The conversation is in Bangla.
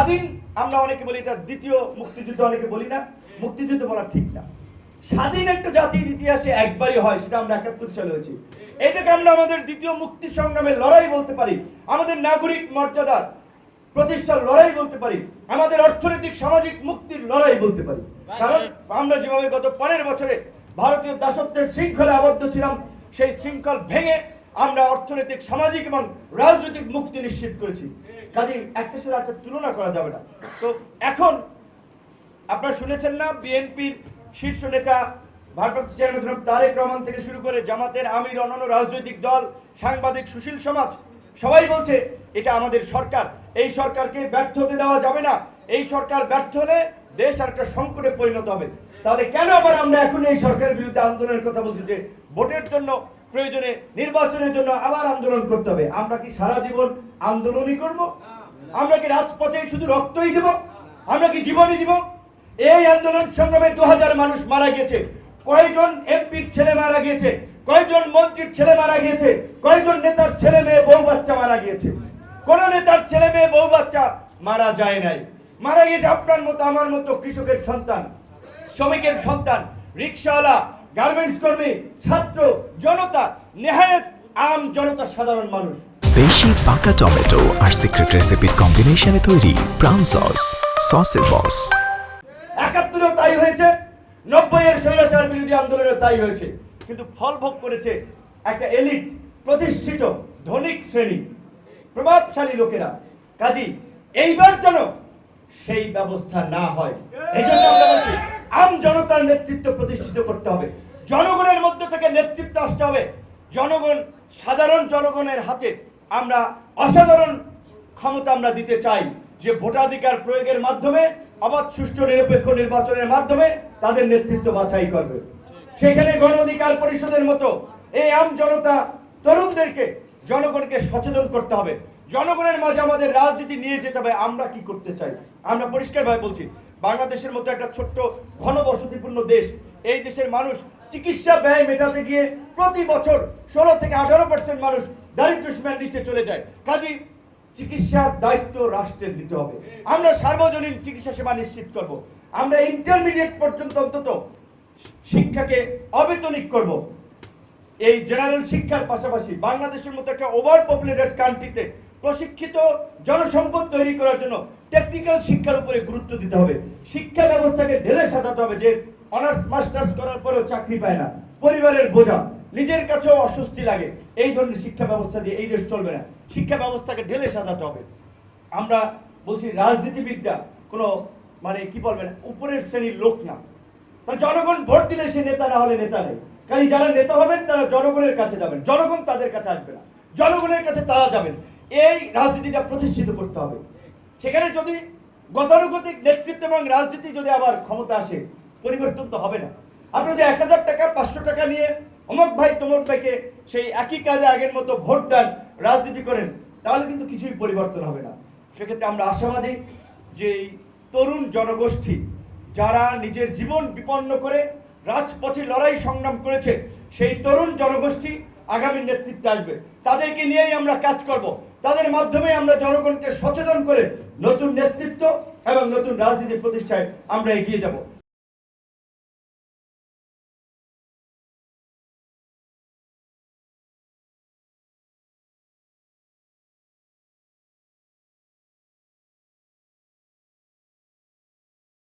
স্বাধীন আমরা অনেকে বলি এটা দ্বিতীয় মুক্তিযুদ্ধ, অনেকে বলি না, মুক্তিযুদ্ধ বলা ঠিক না। স্বাধীন একটা জাতির ইতিহাসে একবারই হয়, সেটা আমরা 71 সালে হয়েছি। এটাকে আমরা আমাদের দ্বিতীয় মুক্তি সংগ্রামের লড়াই বলতে পারি, আমাদের নাগরিক মর্যাদার প্রতিষ্ঠার লড়াই বলতে পারি, আমাদের অর্থনৈতিক সামাজিক মুক্তির লড়াই বলতে পারি। কারণ আমরা যেভাবে গত 15 বছরে ভারতীয় দাসত্বের শৃঙ্খলে আবদ্ধ ছিলাম, সেই শৃঙ্খল ভেঙে আমরা অর্থনৈতিক সামাজিক এবং রাজনৈতিক মুক্তি নিশ্চিত করেছি। কাজেই একটার সাথে একটা তুলনা করা যাবে না। তো এখন আপনারা শুনেছেন না, বিএনপির শীর্ষ নেতা ভারপ্রাপ্ত চেয়ারম্যান তারেক রহমান থেকে শুরু করে জামাতের আমির, অন্যান্য রাজনৈতিক দল, সাংবাদিক, সুশীল সমাজ সবাই বলছে এটা আমাদের সরকার, এই সরকারকে ব্যর্থ হতে দেওয়া যাবে না, এই সরকার ব্যর্থ হলে দেশ আর একটা সংকটে পরিণত হবে। তাহলে কেন আবার আমরা এখন এই সরকারের বিরুদ্ধে আন্দোলনের কথা বলছি যে ভোটের জন্য, প্রয়োজনে নির্বাচনের জন্য আবার আন্দোলন করতে হবে? আমরা কি সারা জীবন আন্দোলনই করব? আমরা কি রাজপথে শুধু রক্তই দেব? আমরা কি জীবনই দিব? এই আন্দোলন সংগ্রামে 2000 মানুষ মারা গেছে। কয়জন এমপির ছেলে মারা গিয়েছে, কয়জন মন্ত্রীর ছেলে মারা গিয়েছে, কয়জন নেতার ছেলে মেয়ে বউ বাচ্চা মারা গিয়েছে? কোন নেতার ছেলে মেয়ে বউ বাচ্চা মারা যায় নাই। মারা গিয়েছে আপনার মতো আমার মতো কৃষকের সন্তান, শ্রমিকের সন্তান, রিকশাওয়ালা, গার্মেন্টস কর্মী, ছাত্র, জনতা, নেহায়েত আম জনতা, সাধারণ মানুষ। বেশি পাকা টমেটো আর সিক্রেট রেসিপির কম্বিনেশনে তৈরি প্রাউন সস, সসের বস। 71-এও তাই হয়েছে, 90-এর স্বৈরাচার বিরোধী আন্দোলনে তাই হয়েছে। কিন্তু ফল ভোগ করেছে একটা এলিট, প্রতিষ্ঠিত ধনিক শ্রেণী, প্রভাবশালী লোকেরা। কাজী এইবার যেন সেই ব্যবস্থা না হয়, এই জন্য আমরা বলছি আম জনতার নেতৃত্ব প্রতিষ্ঠিত করতে হবে, জনগণের মধ্য থেকে নেতৃত্ব আসতে হবে। জনগণ, সাধারণ জনগণের হাতে আমরা অসাধারণ ক্ষমতা আমরা দিতে চাই, যে ভোটাধিকার প্রয়োগের মাধ্যমে, অবাধ, সুষ্ঠু, নিরপেক্ষ নির্বাচনের মাধ্যমে তাদের নেতৃত্ব বাছাই করবে। সেখানে গণ অধিকার পরিষদের মতো এই আম জনতা, তরুণদেরকে, জনগণকে সচেতন করতে হবে। জনগণের মাঝে আমাদের রাজনীতি নিয়ে যেতে হবে। আমরা কি করতে চাই? আমরা পরিষ্কারভাবে বলছি, বাংলাদেশের মতো একটা ছোট্ট ঘনবসতিপূর্ণ দেশ, এই দেশের মানুষ চিকিৎসা ব্যয় মেটাতে গিয়ে প্রতি বছর 16 থেকে 18% মানুষ দারিদ্র্যসীমার নিচে চলে যায়। কাজী চিকিৎসার দায়িত্ব রাষ্ট্রের নিতে হবে। আমরা সার্বজনীন চিকিৎসা সেবা নিশ্চিত করব। আমরা ইন্টারমিডিয়েট পর্যন্ত অন্তত শিক্ষাকে অবেতনিক করব। এই জেনারেল শিক্ষার পাশাপাশি বাংলাদেশের মতো একটা ওভার পপুলেটেড কান্ট্রিতে প্রশিক্ষিত জনসম্পদ তৈরি করার জন্য টেকনিক্যাল শিক্ষার উপরে গুরুত্ব দিতে হবে। শিক্ষা ব্যবস্থাকে ঢেলে সাজাতে হবে, যে অনার্স মাস্টার্স করার পরেও চাকরি পায় না, পরিবারের বোঝা, নিজের কাছেও অস্বস্তি লাগে, এই ধরনের শিক্ষা ব্যবস্থা দিয়ে এই দেশ চলবে না। শিক্ষা ব্যবস্থাকে ঢেলে সাজাতে হবে। আমরা বলছি রাজনীতিবিদরা কোনো মানে কি বলবেন, উপরের শ্রেণীর লোক না। তারা জনগণ ভোট দিলে সে নেতা, না হলে নেতা নেই। কাজে যারা নেতা হবেন তারা জনগণের কাছে যাবেন, জনগণ তাদের কাছে আসবে না, জনগণের কাছে তারা যাবেন। এই রাজনীতিটা প্রতিষ্ঠিত করতে হবে। সেখানে যদি গতানুগতিক নেতৃত্ব এবং রাজনীতি যদি আবার ক্ষমতা আসে, পরিবর্তন তো হবে না। আপনি যদি 1000 টাকা 500 টাকা নিয়ে অমুক ভাই তমুক ভাইকে সেই একই কাজে আগের মতো ভোট দেন, রাজনীতি করেন, তাহলে কিন্তু কিছুই পরিবর্তন হবে না। সেক্ষেত্রে আমরা আশাবাদী যে এই তরুণ জনগোষ্ঠী যারা নিজের জীবন বিপন্ন করে রাজপথে লড়াই সংগ্রাম করেছে, সেই তরুণ জনগোষ্ঠী আগামী নেতৃত্বে আসবে। তাদেরকে নিয়েই আমরা কাজ করব। তাদের মাধ্যমে আমরা জনগণকে সচেতন করে নতুন নেতৃত্ব এবং নতুন রাজনীতি প্রতিষ্ঠায় আমরা এগিয়ে যাব।